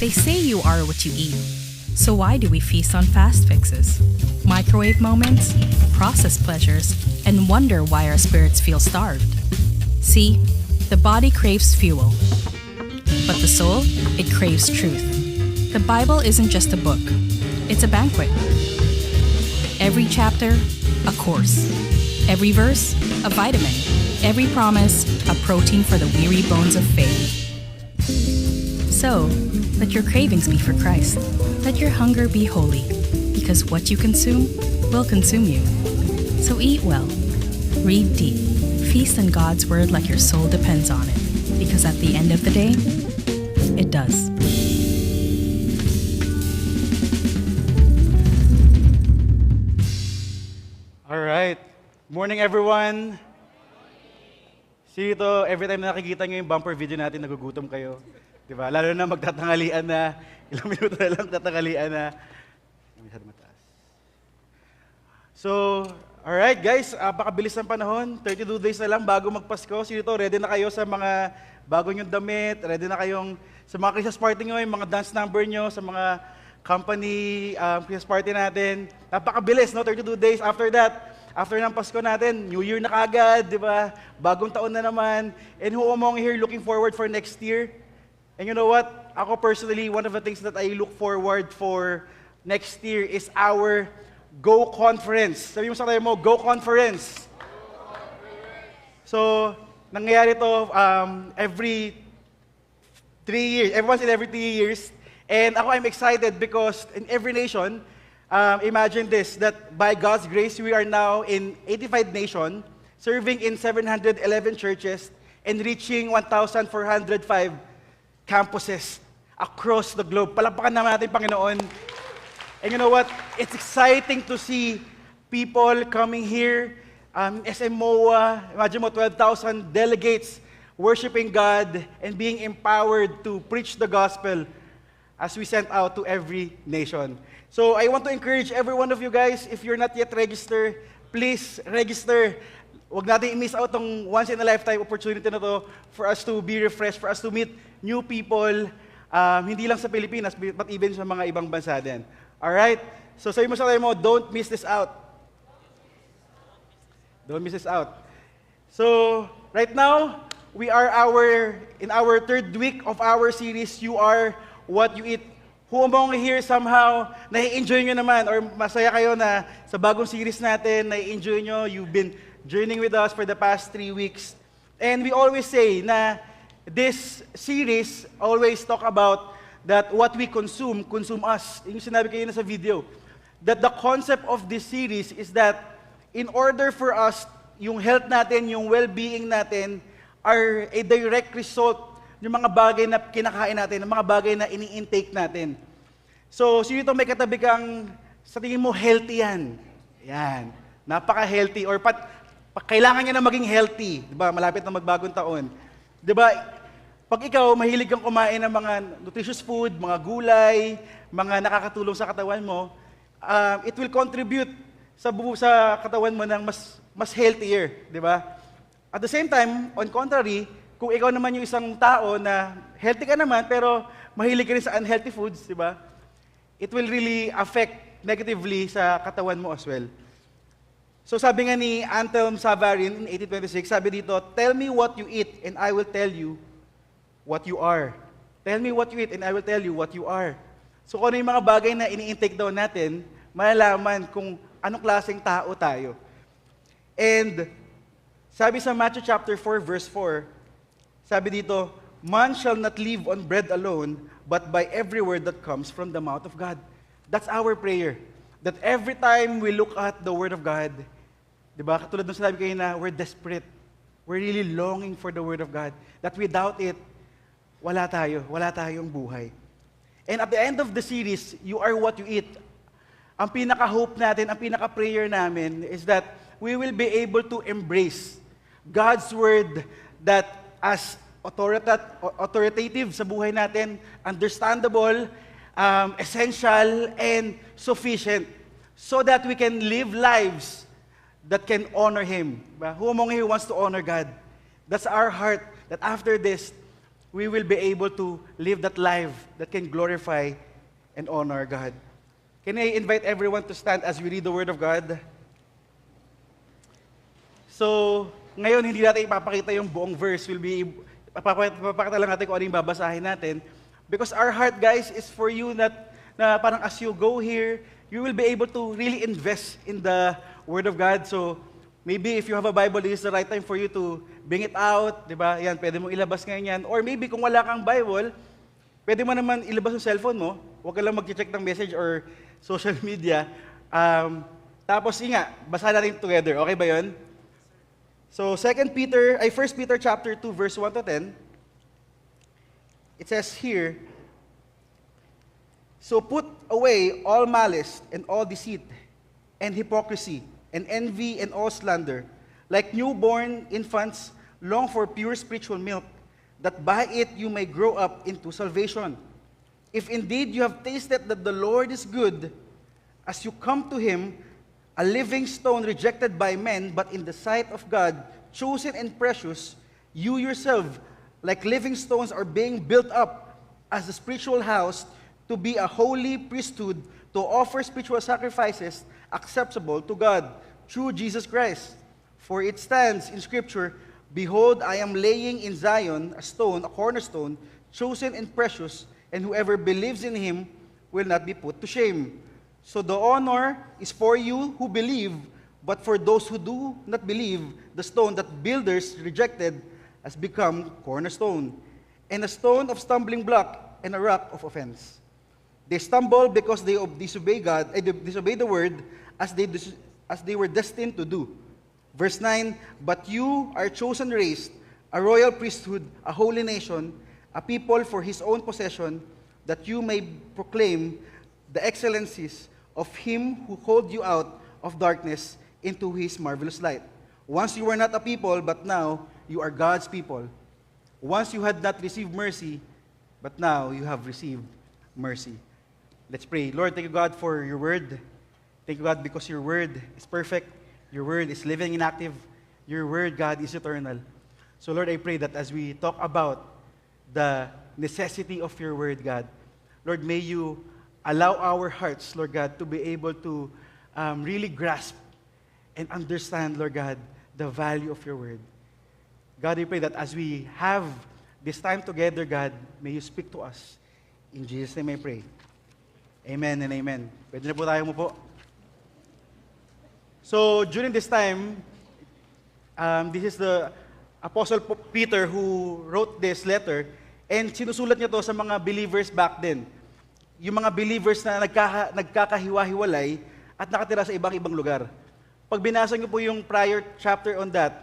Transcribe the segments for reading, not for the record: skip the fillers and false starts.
They say you are what you eat. So why do we feast on fast fixes, microwave moments, processed pleasures, and wonder why our spirits feel starved? See, the body craves fuel, but the soul, it craves truth. The Bible isn't just a book, it's a banquet. Every chapter, a course. Every verse, a vitamin. Every promise, a protein for the weary bones of faith. So, let your cravings be for Christ. Let your hunger be holy, because what you consume will consume you. So eat well, read deep, feast on God's word like your soul depends on it, because at the end of the day, it does. All right. Morning, everyone. See ito, every time na nakikita nyo yung bumper video natin, nagugutom kayo. Diba? Lalo na magtatangalian na, ilang minuto na lang tatangalian na. Masyado mataas. So, alright guys, pakabilis ng panahon. 32 days na lang bago magpasko. Sino ito, ready na kayo sa mga bago nyong damit? Ready na kayong sa mga Christmas party nyo, yung mga dance number nyo, sa mga company Christmas party natin. Napakabilis, no? 32 days. After ng Pasko natin, New Year na kagad, di ba? Bagong taon na naman. And who among here looking forward for next year? And you know what? Ako personally, one of the things that I look forward for next year is our Go Conference. Sabi mo sa tayo mo, Go Conference. So, nangyayari to every 3 years, once in every 3 years. And ako, I'm excited because in every nation, imagine this, that by God's grace, we are now in 85 nations, serving in 711 churches, and reaching 1,405 campuses across the globe. Palapakan naman natin, Panginoon. And you know what? It's exciting to see people coming here, SMOA, imagine mo, 12,000 delegates worshiping God and being empowered to preach the gospel as we sent out to every nation. So I want to encourage every one of you guys, if you're not yet registered, please register. Huwag natin i-miss out tong once-in-a-lifetime opportunity na to for us to be refreshed, for us to meet new people, hindi lang sa Pilipinas, but even sa mga ibang bansa din. Alright? So sabi mo sa mo, don't miss this out. Don't miss this out. So, right now, we are in our third week of our series, You Are What You Eat. Who among here somehow, nai-enjoy nyo naman, or masaya kayo na sa bagong series natin, nai-enjoy nyo, you've been journeying with us for the past 3 weeks. And we always say na this series always talk about that what we consume us. Yung sinabi kayo na sa video. That the concept of this series is that in order for us, yung health natin, yung well-being natin, are a direct result ng mga bagay na kinakain natin, ng mga bagay na ini-intake natin. So, sino ito may katabi kang, sa tingin mo, healthy yan? Yan. Napaka-healthy. Or kailangan niya na maging healthy. Diba? Malapit na magbagong taon. Diba? Pag ikaw, mahilig kang kumain ng mga nutritious food, mga gulay, mga nakakatulong sa katawan mo, it will contribute sa katawan mo ng mas healthier. Diba? At the same time, on contrary, kung ikaw naman yung isang tao na healthy ka naman, pero mahilig ka rin sa unhealthy foods, di ba? It will really affect negatively sa katawan mo as well. So sabi nga ni Anselm Savarin in 1826, sabi dito, tell me what you eat and I will tell you what you are. Tell me what you eat and I will tell you what you are. So kung ano yung mga bagay na ini-intake daw natin, malalaman kung anong klaseng tao tayo. And sabi sa Matthew chapter 4, verse 4, sabi dito, man shall not live on bread alone, but by every word that comes from the mouth of God. That's our prayer. That every time we look at the Word of God, di ba, katulad nung sinabi kayo na we're desperate. We're really longing for the Word of God. That without it, wala tayong buhay. And at the end of the series, You Are What You Eat, ang pinaka-hope natin, ang pinaka-prayer namin is that we will be able to embrace God's Word that as authoritative sa buhay natin, understandable, essential, and sufficient, so that we can live lives that can honor Him. Who among you wants to honor God? That's our heart, that after this, we will be able to live that life that can glorify and honor God. Can I invite everyone to stand as we read the Word of God? So, ngayon hindi natin ipapakita yung buong verse. Papakita lang natin kung ano yung babasahin natin. Because our heart, guys, is for you na parang as you go here, you will be able to really invest in the Word of God. So, maybe if you have a Bible, this is the right time for you to bring it out, di ba? Yan, pwede mo ilabas ngayon yan. Or maybe kung wala kang Bible, pwede mo naman ilabas yung cellphone mo. Huwag ka lang mag-check ng message or social media. Tapos, basahin natin together. Okay ba yun? So, 1 Peter chapter 2, verse 1 to 10, it says here, "So put away all malice and all deceit and hypocrisy and envy and all slander. Like newborn infants, long for pure spiritual milk, that by it you may grow up into salvation. If indeed you have tasted that the Lord is good, as you come to Him, a living stone rejected by men, but in the sight of God, chosen and precious, you yourself, like living stones, are being built up as a spiritual house to be a holy priesthood, to offer spiritual sacrifices acceptable to God through Jesus Christ. For it stands in Scripture, Behold, I am laying in Zion a stone, a cornerstone, chosen and precious, and whoever believes in Him will not be put to shame. So the honor is for you who believe, but for those who do not believe, the stone that builders rejected has become cornerstone, and a stone of stumbling block and a rock of offense. They stumble because they disobey God, they disobey the word as they were destined to do. Verse 9, But you are a chosen race, a royal priesthood, a holy nation, a people for His own possession, that you may proclaim the excellencies of Him who called you out of darkness into His marvelous light. Once you were not a people, but now you are God's people. Once you had not received mercy, but now you have received mercy." Let's pray. Lord, thank you, God, for your word. Thank you, God, because your word is perfect. Your word is living and active. Your word, God, is eternal. So, Lord, I pray that as we talk about the necessity of your word, God, Lord, may you allow our hearts, Lord God, to be able to really grasp and understand, Lord God, the value of your word. God, I pray that as we have this time together, God, may you speak to us. In Jesus' name I pray. Amen and amen. Pwede na po tayo mo po. So, during this time, this is the Apostle Peter who wrote this letter, and sinusulat niya to sa mga believers back then. Yung mga believers na nagkakahiwa-hiwalay at nakatira sa ibang-ibang lugar. Pag binasa niyo po yung prior chapter on that,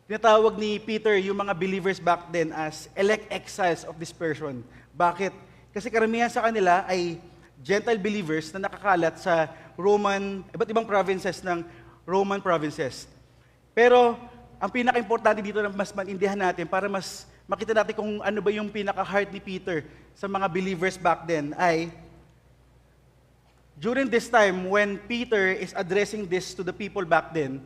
tinatawag ni Peter yung mga believers back then as elect exiles of dispersion. Bakit? Kasi karamihan sa kanila ay Gentile believers na nakakalat sa iba't ibang provinces ng Roman provinces. Pero ang pinaka-importante dito na mas maintindihan natin para mas makita natin kung ano ba yung pinaka-heart ni Peter sa mga believers back then ay during this time when Peter is addressing this to the people back then,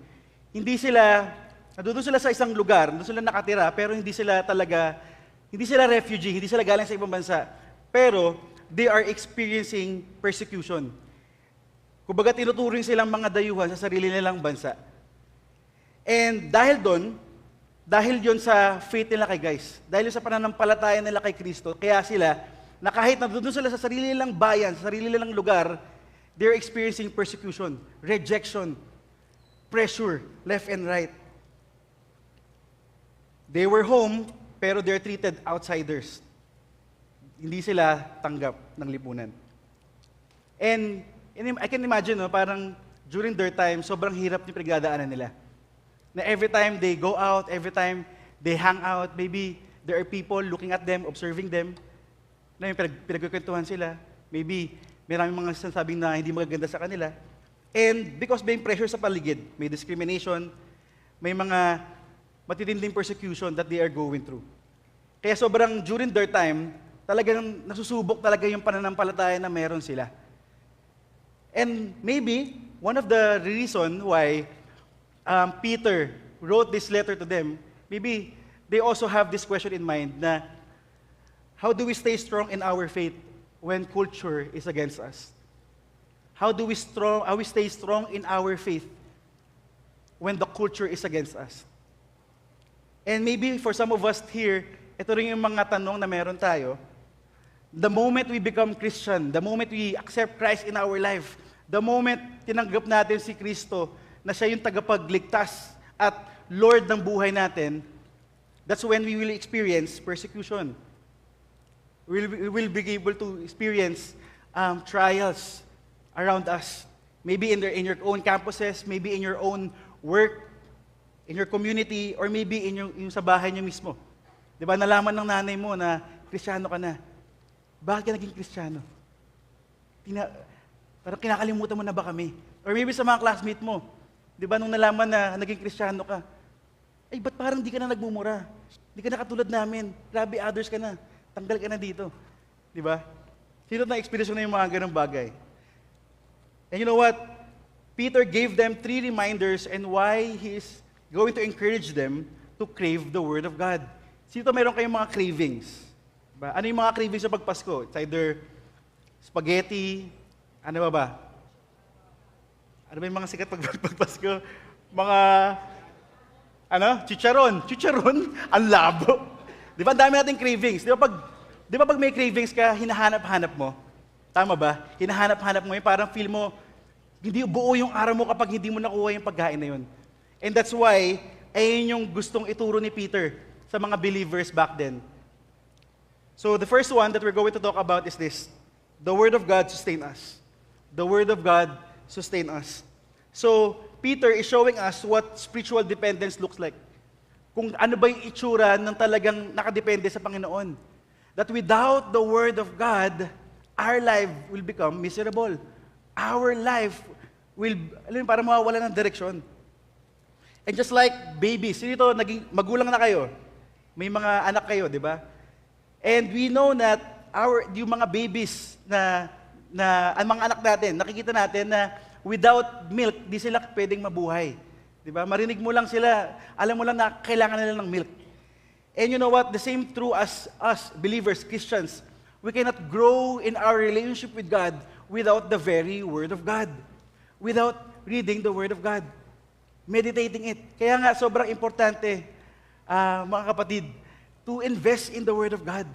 nandun sila sa isang lugar, doon sila nakatira, pero hindi sila refugee, hindi sila galing sa ibang bansa. Pero they are experiencing persecution. Kumbaga tinuturing silang mga dayuhan sa sarili nilang bansa. And dahil yon sa faith nila kay guys, dahil sa pananampalataya nila kay Kristo, kaya sila, na kahit nandun sila sa sarili nilang bayan, sa sarili nilang lugar, they're experiencing persecution, rejection, pressure, left and right. They were home, pero they're treated outsiders. Hindi sila tanggap ng lipunan. And I can imagine, parang during their time, sobrang hirap yung pinagdadaanan nila. Na every time they go out, every time they hang out, maybe there are people looking at them, observing them, na yung pinagkukwentuhan sila. Maybe maraming mga sinasabing na hindi magaganda sa kanila. And because may pressure sa paligid, may discrimination, may mga matitinding persecution that they are going through. Kaya sobrang during their time, talagang nasusubok talaga yung pananampalataya na meron sila. And maybe, one of the reason why Peter wrote this letter to them, maybe they also have this question in mind na How do we stay strong in our faith when culture is against us? How we stay strong in our faith when the culture is against us? And maybe for some of us here, ito rin yung mga tanong na meron tayo. The moment we become Christian, the moment we accept Christ in our life, the moment tinanggap natin si Kristo na siya yung tagapagligtas at Lord ng buhay natin, that's when we will experience persecution. We will be able to experience trials around us. Maybe in your own campuses, maybe in your own work, in your community, or maybe in yung sa bahay niyo mismo. Di ba, nalaman ng nanay mo na Kristiyano ka na. Bakit ka naging Kristiyano? Parang kinakalimutan mo na ba kami? Or maybe sa mga classmate mo. Di ba, nung nalaman na naging Kristiyano ka, ay, ba't parang di ka na nagmumura? Di ka na katulad namin. Grabe, others ka na. Tanggal ka na dito. Di ba? Sino na-experience mo na yung mga ganong bagay? And you know what? Peter gave them 3 reminders and why he is going to encourage them to crave the Word of God. Sino meron kayong mga cravings? Diba? Ano yung mga cravings sa pagpasko? It's either spaghetti, ano ba? Ano ba yung mga sikat pagpasko? Mga, chicharon. Chicharon? Ang labo. Di ba, ang dami nating cravings. Di ba pag may cravings ka, hinahanap-hanap mo? Tama ba? Hinahanap-hanap mo yun, parang feel mo, hindi buo yung araw mo kapag hindi mo nakuha yung pagkain na yun. And that's why, ayun yung gustong ituro ni Peter sa mga believers back then. So the first one that we're going to talk about is this. The Word of God sustain us. The Word of God sustain us. So, Peter is showing us what spiritual dependence looks like. Kung ano ba yung itsura ng talagang nakadepende sa Panginoon. That without the Word of God, our life will become miserable. Our life will, parang mawawala ng direksyon. And just like babies, dito, magulang na kayo, may mga anak kayo, di ba? And we know that yung mga babies ang mga anak natin, nakikita natin na without milk, di sila pwedeng mabuhay. Di ba? Marinig mo lang sila, alam mo lang na kailangan nila ng milk. And you know what? The same true as us, believers, Christians. We cannot grow in our relationship with God without the very Word of God. Without reading the Word of God. Meditating it. Kaya nga, sobrang importante, mga kapatid, to invest in the Word of God.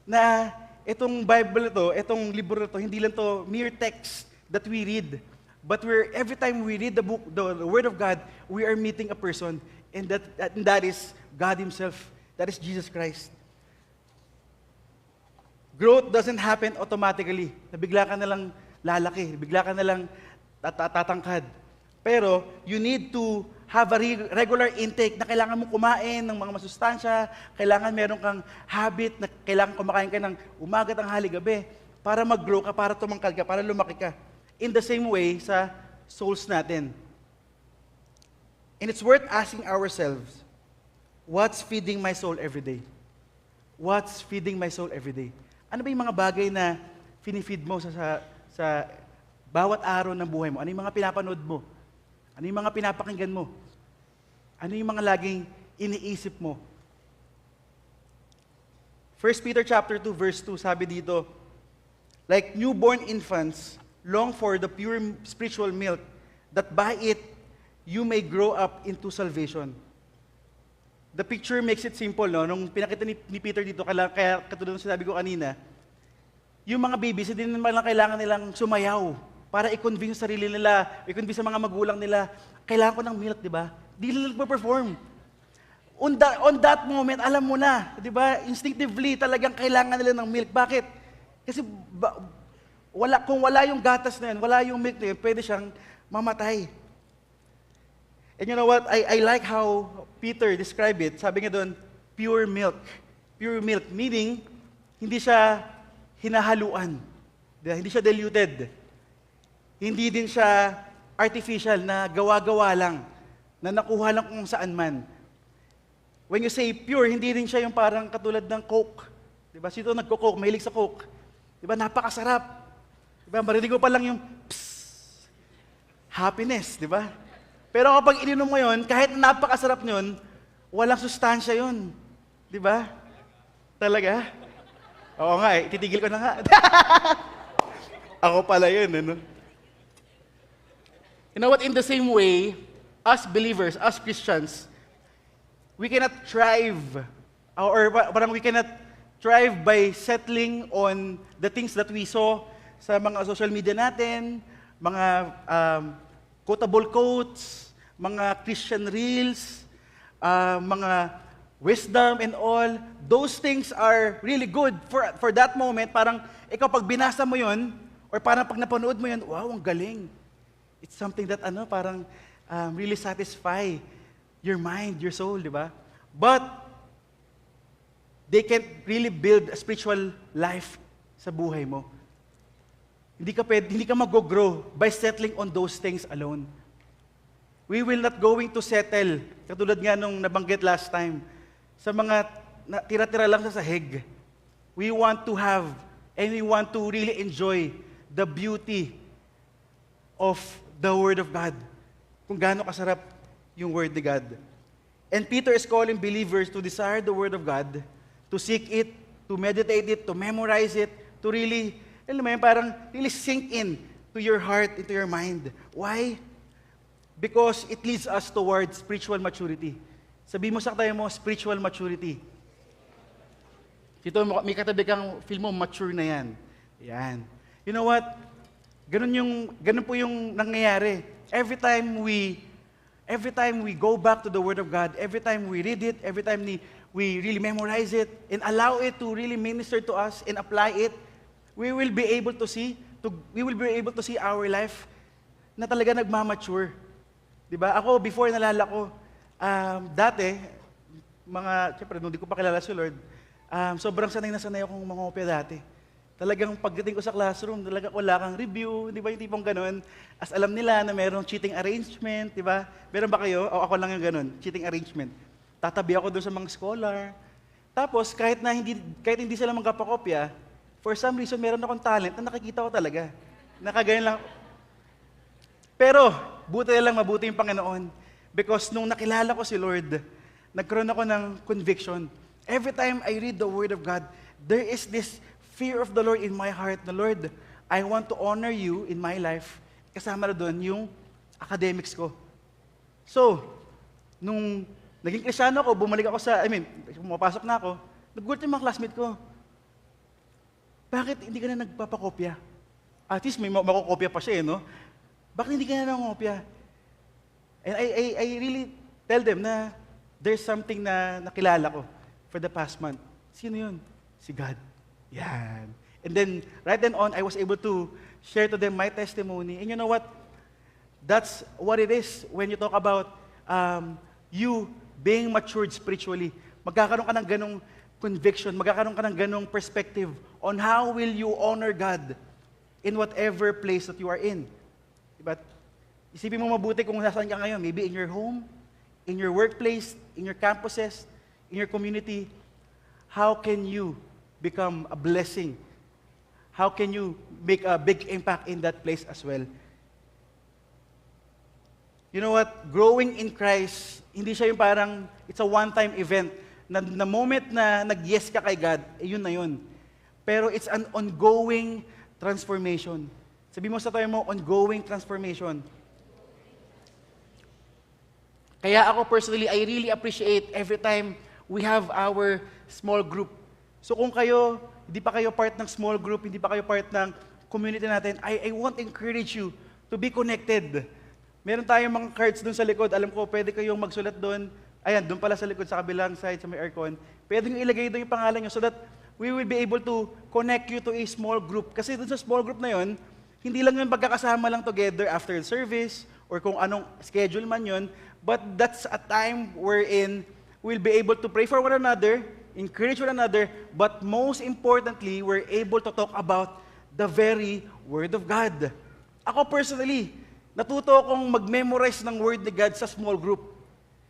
Na itong Bible ito, itong libro ito, hindi lang to mere text that we read. But every time we read the book, the Word of God, we are meeting a person, and that is God Himself. That is Jesus Christ. Growth doesn't happen automatically. Na bigla ka na lang lalaki, bigla ka na lang tatangkad. Pero you need to have a regular intake na kailangan mo kumain ng mga masustansya, kailangan meron kang habit na kailangan kumakain ka ng umaga, tanghali, gabi para mag-grow ka, para tumangkad ka, para lumaki ka. In the same way sa souls natin. And it's worth asking ourselves, what's feeding my soul every day? What's feeding my soul every day? Ano ba yung mga bagay na finifeed mo sa bawat araw ng buhay mo? Ano yung mga pinapanood mo? Ano yung mga pinapakinggan mo? Ano yung mga laging iniisip mo? 1 Peter chapter 2 verse 2, sabi dito, like newborn infants, long for the pure spiritual milk, that by it you may grow up into salvation. The picture makes it simple, no? Nung pinakita ni Peter dito, kaya katulad ng sinabi ko kanina, yung mga babies, hindi naman lang kailangan nilang sumayaw para i-convince sa sarili nila, i-convince sa mga magulang nila, kailangan ko ng milk, di ba? Di nila nagpa-perform. On that moment, alam mo na, di ba? Instinctively, talagang kailangan nila ng milk. Bakit? Kasi kung wala yung gatas na yun, wala yung milk na yun, pwede siyang mamatay. And you know what? I like how Peter described it. Sabi niya doon, pure milk. Pure milk, meaning, hindi siya hinahaluan. Hindi siya diluted. Hindi din siya artificial na gawa-gawa lang, na nakuha lang kung saan man. When you say pure, hindi rin siya yung parang katulad ng Coke. Diba? Sino nagko-Coke, mahilig sa Coke. Diba? Napakasarap. Diba? Marinig ko pa lang yung happiness, di ba? Pero kapag ininom mo yun, kahit napakasarap yun, walang sustansya yun. Di ba? Talaga? Oo nga eh, titigil ko na nga. Ako pala yun, ano? You know what, in the same way, as believers, as Christians, we cannot thrive, or parang we cannot thrive by settling on the things that we saw sa mga social media natin, mga quotable quotes, mga Christian reels, mga wisdom and all. Those things are really good for that moment. Parang ikaw pag binasa mo yun, or parang pag napanood mo yun, wow, ang galing. It's something that parang really satisfy your mind, your soul, di ba? But they can't really build a spiritual life sa buhay mo. Hindi ka mag-grow by settling on those things alone. We will not going to settle, katulad nga nung nabanggit last time, sa mga tira-tira lang sa sahig. We want to have, and we want to really enjoy the beauty of the Word of God. Kung gaano kasarap yung Word ni God. And Peter is calling believers to desire the Word of God, to seek it, to meditate it, to memorize it, to really, alam mo yun, parang really sink in to your heart, into your mind. Why? Because it leads us towards spiritual maturity. Sabi mo sa tayo mo, spiritual maturity. Dito, may katabi kang feel mo, mature na yan. Yan. You know what? Ganun po yung nangyayari. Every time we go back to the Word of God, every time we read it, every time we really memorize it, and allow it to really minister to us and apply it, we will be able to see our life na talaga nagmamature. Diba? Ako, before nalala ko, dati, siyempre, nung di ko pa kilala si Lord, sobrang sanay na sanay akong mangopya dati. Talagang pagdating ko sa classroom, talaga wala kang review, di ba yung tipong ganun? As alam nila na mayroong cheating arrangement, di ba? Meron ba kayo? O ako lang yung ganun, cheating arrangement. Tatabi ako doon sa mga scholar. Tapos, kahit hindi sila magkapakopya, for some reason, meron akong talent na nakikita ko talaga. Nakagayon lang. Pero, mabuti yung Panginoon. Because nung nakilala ko si Lord, nagkaroon ako ng conviction. Every time I read the Word of God, there is this fear of the Lord in my heart. The Lord, I want to honor you in my life. Kasama na doon yung academics ko. So, nung naging Kristyano ako, pumapasok na ako, nag-gulat yung mga classmate ko. Bakit hindi ka na nagpapakopya? At least may makokopya pa siya, no? Bakit hindi ka na nangopya? And I really tell them na there's something na nakilala ko for the past month. Sino yun? Si God. Yan. And then, right then on, I was able to share to them my testimony. And you know what? That's what it is when you talk about you being matured spiritually. Magkakaroon ka ng ganong conviction, magkakaroon ka ng ganong perspective on how will you honor God in whatever place that you are in. Diba? Isipin mo mabuti kung nasaan ka ngayon. Maybe in your home, in your workplace, in your campuses, in your community. How can you become a blessing? How can you make a big impact in that place as well? You know what? Growing in Christ, hindi siya yung parang, it's a one-time event. Na moment na nag-yes ka kay God, yun na yun. Pero it's an ongoing transformation. Sabi mo sa tayo mo, ongoing transformation. Kaya ako personally, I really appreciate every time we have our small group. So kung hindi pa kayo part ng small group, hindi pa kayo part ng community natin, I want to encourage you to be connected. Meron tayong mga cards doon sa likod. Alam ko, pwede kayong magsulat doon. Ayan, doon pala sa likod, sa kabilang side, sa may aircon. Pwede nyo ilagay doon yung pangalan nyo so that we will be able to connect you to a small group. Kasi doon sa small group na yon, hindi lang yung pagkakasama lang together after the service or kung anong schedule man yon, but that's a time wherein we'll be able to pray for one another, encourage one another, but most importantly, we're able to talk about the very Word of God. Ako personally, natuto akong mag-memorize ng Word ni God sa small group.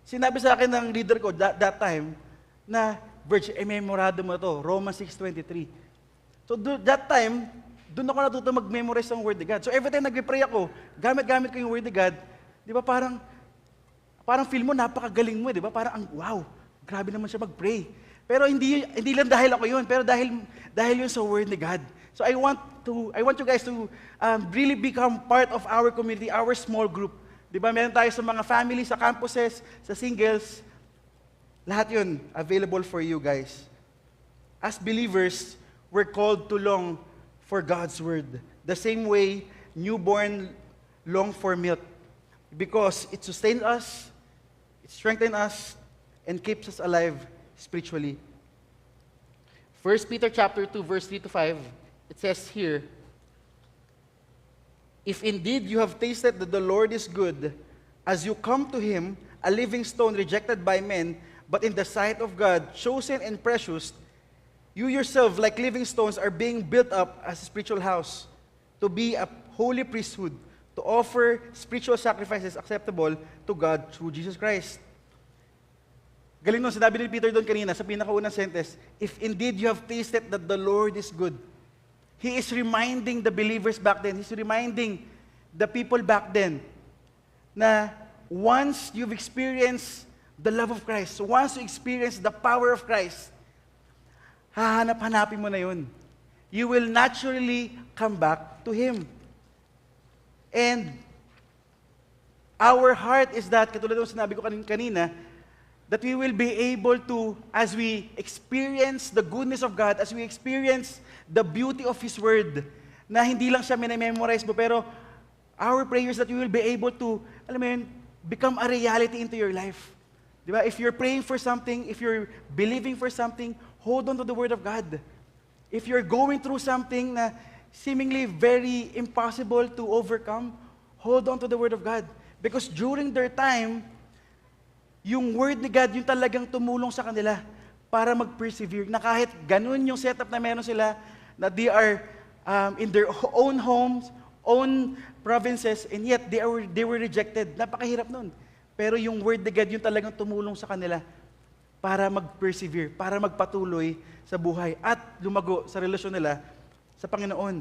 Sinabi sa akin ng leader ko that time na, Virg, memorado mo to, Romans 6:23. So that time, doon ako natuto mag-memorize ng Word ni God. So every time nag-pray ako, gamit ko yung Word ni God, di ba parang feel mo napakagaling mo, di ba? Parang, wow, grabe naman siya mag-pray. Pero hindi lang dahil ako yun, pero dahil yun sa word ni God. So I want you guys to really become part of our community, our small group. 'Di ba? Meron tayo sa mga families, sa campuses, sa singles. Lahat yun available for you guys. As believers, we're called to long for God's word. The same way newborn long for milk. Because it sustains us, it strengthens us, and keeps us alive spiritually. 1 Peter chapter 2, verse 3 to 5, it says here, "If indeed you have tasted that the Lord is good, as you come to him, a living stone rejected by men, but in the sight of God, chosen and precious, you yourself, like living stones, are being built up as a spiritual house, to be a holy priesthood, to offer spiritual sacrifices acceptable to God through Jesus Christ." Galing nung sinabi ni Peter doon kanina sa pinakaunang sentence, if indeed you have tasted that the Lord is good. He is reminding the believers back then, He's reminding the people back then na once you've experienced the love of Christ, once you experience the power of Christ, hahanap-hanapin mo na yun. You will naturally come back to Him. And our heart is that, katulad ng sinabi ko kanina, that we will be able to, as we experience the goodness of God, as we experience the beauty of His Word, na hindi lang siya minamemorize mo, pero our prayers that we will be able to, alam mo yun, become a reality into your life. Di ba? If you're praying for something, if you're believing for something, hold on to the Word of God. If you're going through something na seemingly very impossible to overcome, hold on to the Word of God. Because during their time, yung Word ni God, yung talagang tumulong sa kanila para mag-persevere. Na kahit ganun yung setup na meron sila, na they are in their own homes, own provinces, and yet they were rejected. Napakahirap nun. Pero yung Word ni God, yung talagang tumulong sa kanila para mag-persevere, para magpatuloy sa buhay at lumago sa relasyon nila sa Panginoon.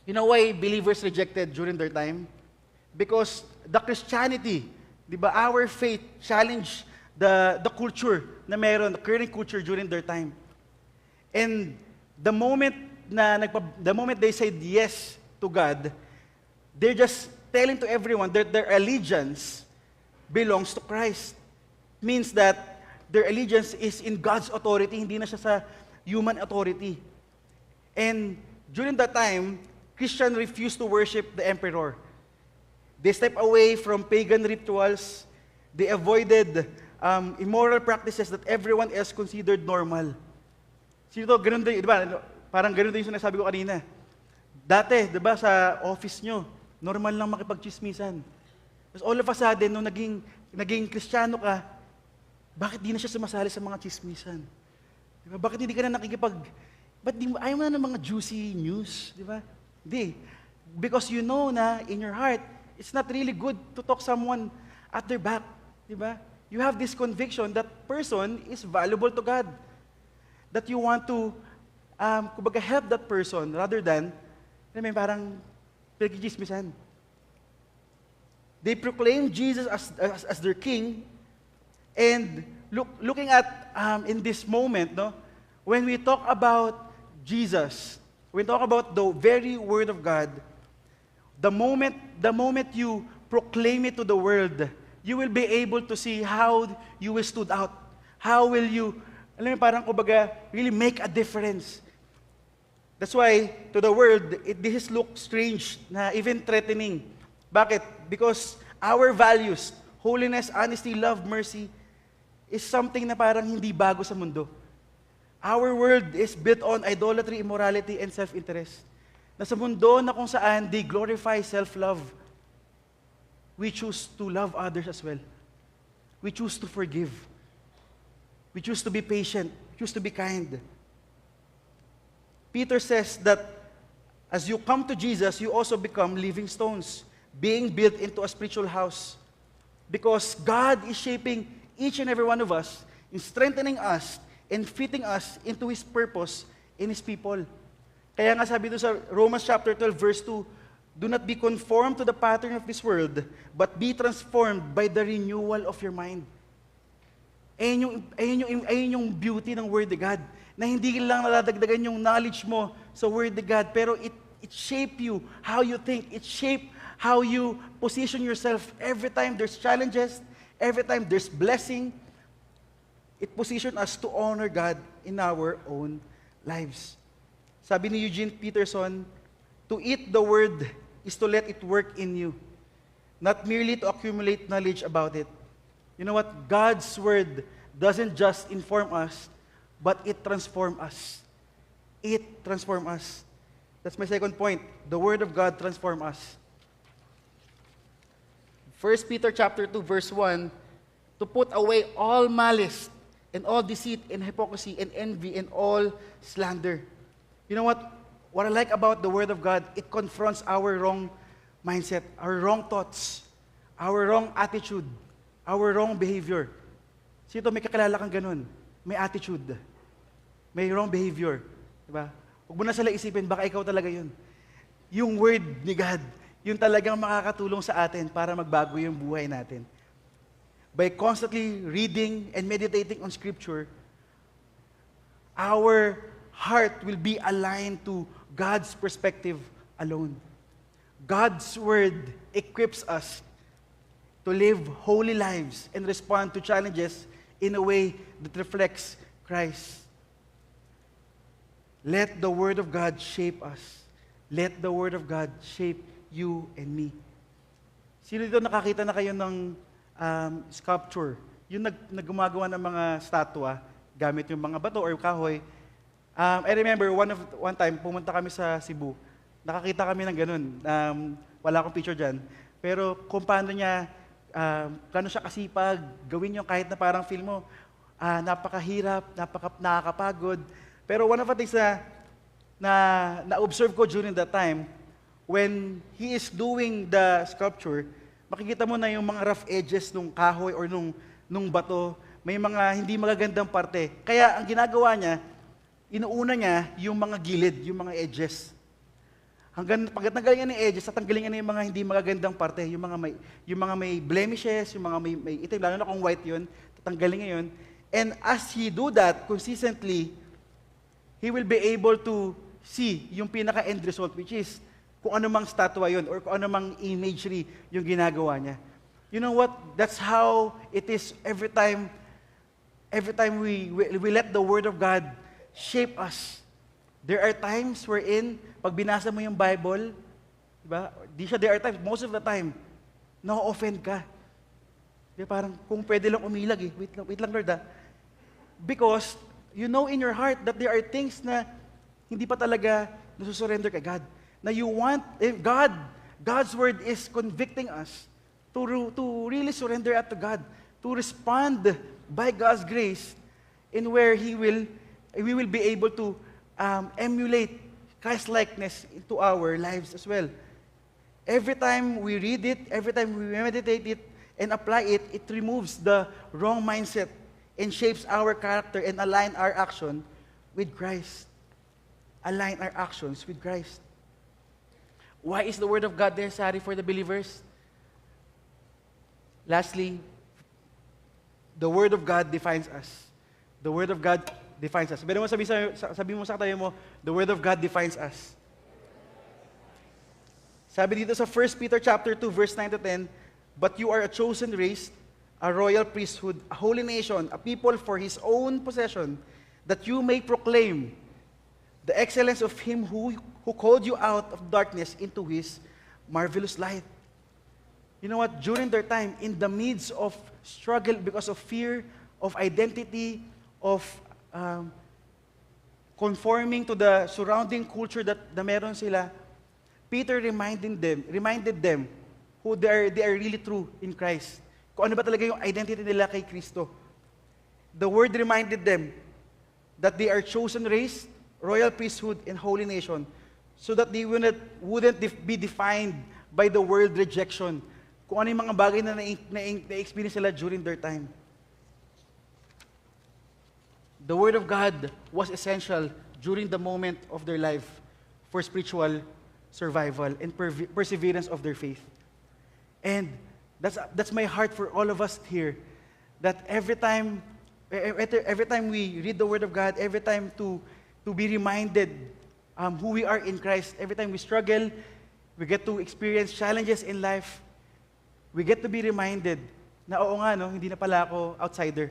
You know why believers rejected during their time? Because the Christianity, di ba, our faith challenged the culture na meron, the current culture during their time. And the moment they said yes to God, they're just telling to everyone that their allegiance belongs to Christ. Means that their allegiance is in God's authority, hindi na siya sa human authority. And during that time, Christians refused to worship the emperor. They stepped away from pagan rituals. They avoided immoral practices that everyone else considered normal. Sino to? Ganun din, di ba? Parang ganun din yung sinasabi ko kanina. Dati, di ba, sa office nyo, normal lang makipagchismisan. Tapos all of a sudden, nung naging Kristiyano ka, bakit di na siya sumasali sa mga chismisan? Di ba? Bakit hindi ka na ayaw mo na ng mga juicy news? Di ba? Hindi. Because you know na in your heart, it's not really good to talk someone at their back. Di ba? You have this conviction that person is valuable to God. That you want to kumbaga help that person rather than parang pinagchismisan. They proclaim Jesus as their king. And looking at in this moment, no, when we talk about Jesus, when we talk about the very Word of God, the moment you proclaim it to the world, you will be able to see how you will stood out. How will you, parang kumbaga, really make a difference. That's why, to the world, this looks strange, na even threatening. Bakit? Because our values, holiness, honesty, love, mercy, is something na parang hindi bago sa mundo. Our world is built on idolatry, immorality, and self-interest. Na sa mundo na kung saan they glorify self-love, we choose to love others as well. We choose to forgive. We choose to be patient. We choose to be kind. Peter says that as you come to Jesus, you also become living stones, being built into a spiritual house. Because God is shaping each and every one of us, in strengthening us and fitting us into His purpose in His people. Kaya nga sabi doon sa Romans chapter 12, verse 2, do not be conformed to the pattern of this world, but be transformed by the renewal of your mind. Ayun yung beauty ng Word of God. Na hindi lang nadadagdagan yung knowledge mo sa Word of God, pero it shape you, how you think. It shape how you position yourself every time there's challenges, every time there's blessing. It positions us to honor God in our own lives. Sabi ni Eugene Peterson, to eat the Word is to let it work in you, not merely to accumulate knowledge about it. You know what? God's Word doesn't just inform us, but it transforms us. It transforms us. That's my second point. The Word of God transforms us. 1 Peter chapter 2, verse 1, to put away all malice and all deceit and hypocrisy and envy and all slander. You know what? What I like about the Word of God, it confronts our wrong mindset, our wrong thoughts, our wrong attitude, our wrong behavior. Sino may kakilala kang ganun? May attitude. May wrong behavior. Diba? Huwag mo na sila isipin, baka ikaw talaga yun. Yung Word ni God, yung talagang makakatulong sa atin para magbago yung buhay natin. By constantly reading and meditating on Scripture, our heart will be aligned to God's perspective alone. God's Word equips us to live holy lives and respond to challenges in a way that reflects Christ. Let the Word of God shape us. Let the Word of God shape you and me. Sino dito nakakita na kayo ng sculpture? Yung naggumagawa ng mga statwa gamit yung mga bato or kahoy. I remember one time pumunta kami sa Cebu. Nakakita kami ng ganun. Wala akong picture dyan. Pero kung paano niya, paano siya kasipag, gawin yung kahit na parang film mo, napakahirap, nakakapagod. Pero one of the things na-observe ko during that time, when he is doing the sculpture, makikita mo na yung mga rough edges nung kahoy or nung bato, may mga hindi magagandang parte. Kaya ang ginagawa niya, inuuna niya yung mga gilid, yung mga edges. Pag natanggalin niya ng edges, tatanggalin niya yung mga hindi magagandang parte, yung mga may blemishes, yung mga may itim, lalo na kung white yun, tatanggalin niya yun. And as he do that consistently, he will be able to see yung pinaka-end result, which is kung anumang statwa yun or kung anumang imagery yung ginagawa niya. You know what? That's how it is every time we let the Word of God shape us. There are times wherein, pag binasa mo yung Bible, diba? There are times, most of the time, na-offend ka. Diba? Parang, kung pwede lang umilag eh. Wait lang Lord ah. Because, you know in your heart that there are things na hindi pa talaga nasusurrender kay God. Na you want, God's Word is convicting us to really surrender to God, to respond by God's grace in where we will be able to emulate Christ-likeness into our lives as well. Every time we read it, every time we meditate it and apply it, it removes the wrong mindset and shapes our character and align our action with Christ. Align our actions with Christ. Why is the Word of God necessary for the believers? Lastly, the Word of God defines us. The Word of God defines us. Sabi mo sa katabi mo, the Word of God defines us. Sabi dito sa 1 Peter chapter 2, verse 9 to 10, but you are a chosen race, a royal priesthood, a holy nation, a people for His own possession, that you may proclaim the excellence of Him who called you out of darkness into His marvelous light. You know what? During their time, in the midst of struggle because of fear, of identity, of conforming to the surrounding culture that meron sila, Peter reminded them who they are really true in Christ. Kung ano ba talaga yung identity nila kay Kristo. The Word reminded them that they are chosen race, royal priesthood, and holy nation, so that they wouldn't be defined by the world rejection. Kung ano yung mga bagay na na-experience nila during their time. The Word of God was essential during the moment of their life for spiritual survival and perseverance of their faith. And that's my heart for all of us here, that every time every time we read the Word of God, every time to be reminded who we are in Christ, every time we struggle, we get to experience challenges in life, we get to be reminded na oo nga, no, hindi na pala ako outsider.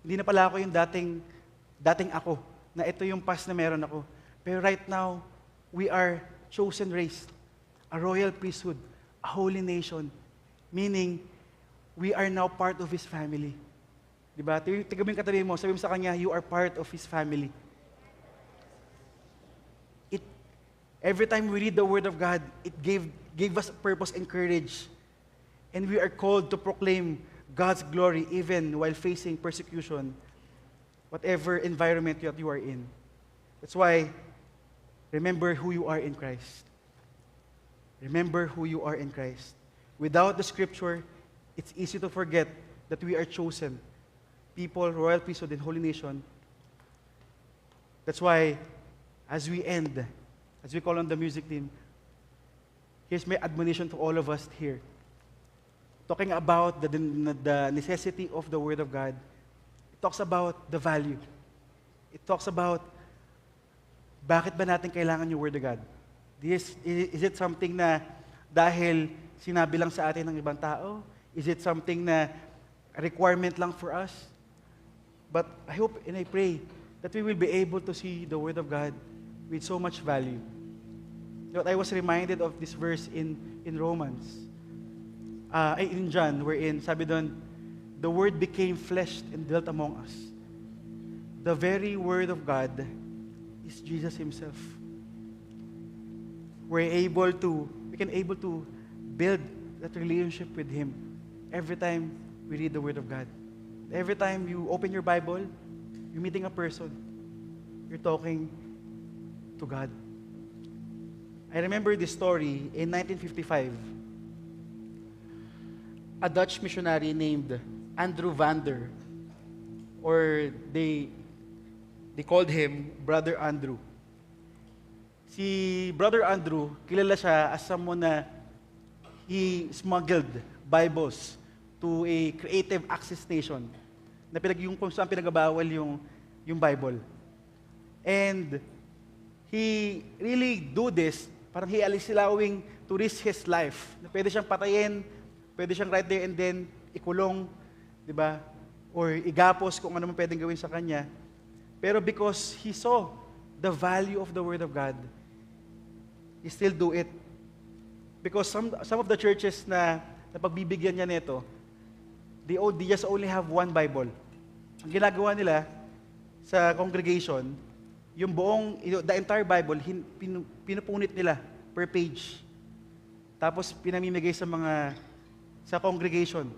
Hindi na pala ako yung dating ako, na ito yung past na meron ako. Pero right now, we are chosen race, a royal priesthood, a holy nation, meaning we are now part of His family. Diba? Tignan mo yung katabi mo, sabi mo sa kanya, you are part of His family. Every time we read the Word of God, it gave us purpose and courage. And we are called to proclaim God's glory even while facing persecution, whatever environment that you are in. That's why, remember who you are in Christ. Remember who you are in Christ. Without the Scripture, it's easy to forget that we are chosen people, royal priesthood, and holy nation. That's why, as we end, as we call on the music team, here's my admonition to all of us here. Talking about the necessity of the Word of God, it talks about the value. It talks about bakit ba natin kailangan yung Word of God? Is it something na dahil sinabi lang sa atin ng ibang tao? Is it something na a requirement lang for us? But I hope and I pray that we will be able to see the Word of God with so much value. But I was reminded of this verse in Romans. In John, wherein sabi doon, the Word became flesh and dwelt among us. The very Word of God is Jesus Himself. We can able to build that relationship with Him every time we read the Word of God. Every time you open your Bible, you're meeting a person, you're talking to God. I remember this story in 1955. A Dutch missionary named Andrew Vander, or they called him Brother Andrew. Si Brother Andrew, kilala siya as someone na he smuggled Bibles to a creative access station na kung saan pinagbabawal yung Bible. And he really do this, parang he alisilawing to risk his life. Na pwede siyang patayin, pwede siyang right there and then ikulong, di ba? Or igapos kung ano man pwedeng gawin sa kanya. Pero because he saw the value of the Word of God, he still do it. Because some of the churches na pagbibigyan niya nito, they just only have one Bible. Ang ginagawa nila sa congregation, yung the entire Bible, pinupunit nila per page. Tapos pinamimigay sa congregation.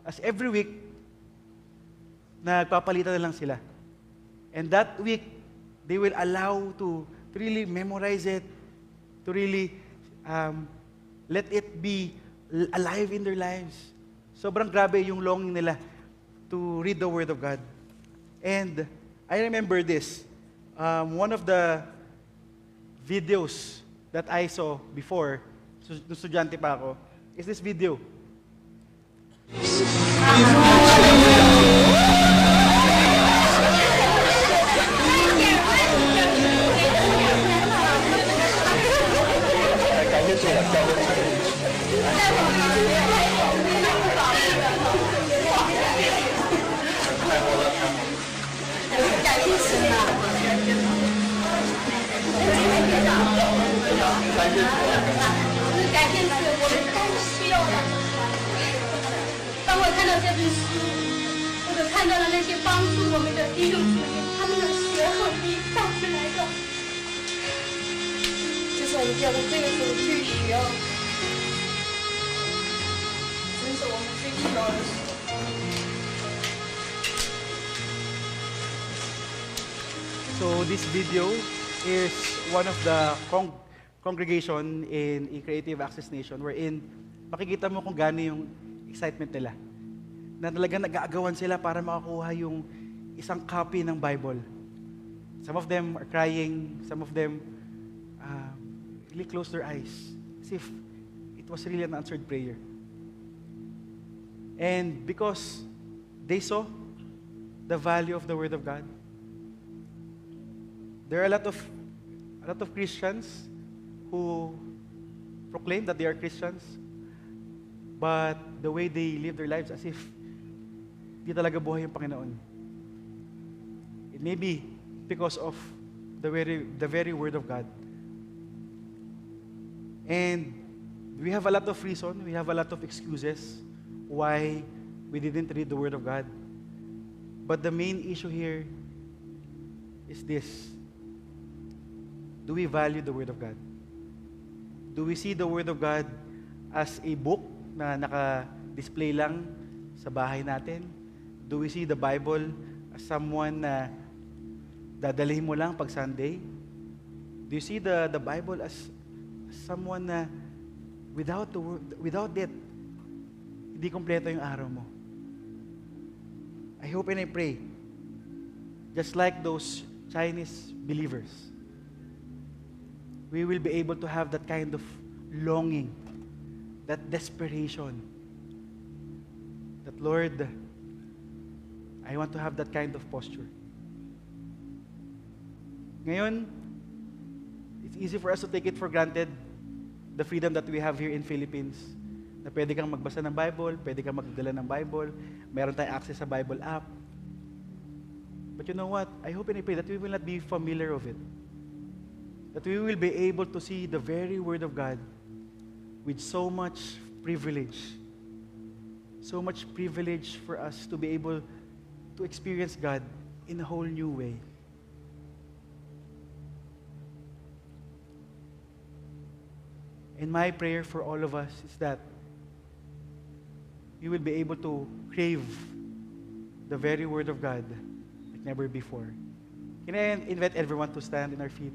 As every week, nagpapalitan na lang sila. And that week, they will allow to really memorize it, to really let it be alive in their lives. Sobrang grabe yung longing nila to read the Word of God. And I remember this. One of the videos that I saw before, nung estudyante pa ako, is this video. So this video is one of the congregation in a Creative Access Nation wherein makikita mo kung gaano yung excitement nila. Na talagang nag-aagawan sila para makakuha yung isang copy ng Bible. Some of them are crying, some of them really close their eyes as if it was really an answered prayer. And because they saw the value of the Word of God? There are a lot of Christians who proclaim that they are Christians, but the way they live their lives as if di talaga buhay yung Panginoon. It may be because of the very Word of God. And we have a lot of reason, we have a lot of excuses why we didn't read the Word of God. But the main issue here is this. Do we value the Word of God? Do we see the Word of God as a book na naka-display lang sa bahay natin? Do we see the Bible as someone na dadalhin mo lang pag Sunday? Do you see the Bible as someone na without it, hindi kompleto yung araw mo? I hope and I pray, just like those Chinese believers, we will be able to have that kind of longing, that desperation, that Lord, I want to have that kind of posture. Ngayon, it's easy for us to take it for granted, the freedom that we have here in Philippines, na pwede kang magbasa ng Bible, pwede kang magdala ng Bible, meron tayong access sa Bible app. But you know what? I hope and I pray that we will not be familiar of it. That we will be able to see the very Word of God with so much privilege. So much privilege for us to be able to experience God in a whole new way. And my prayer for all of us is that you will be able to crave the very Word of God like never before. Can I invite everyone to stand in our feet?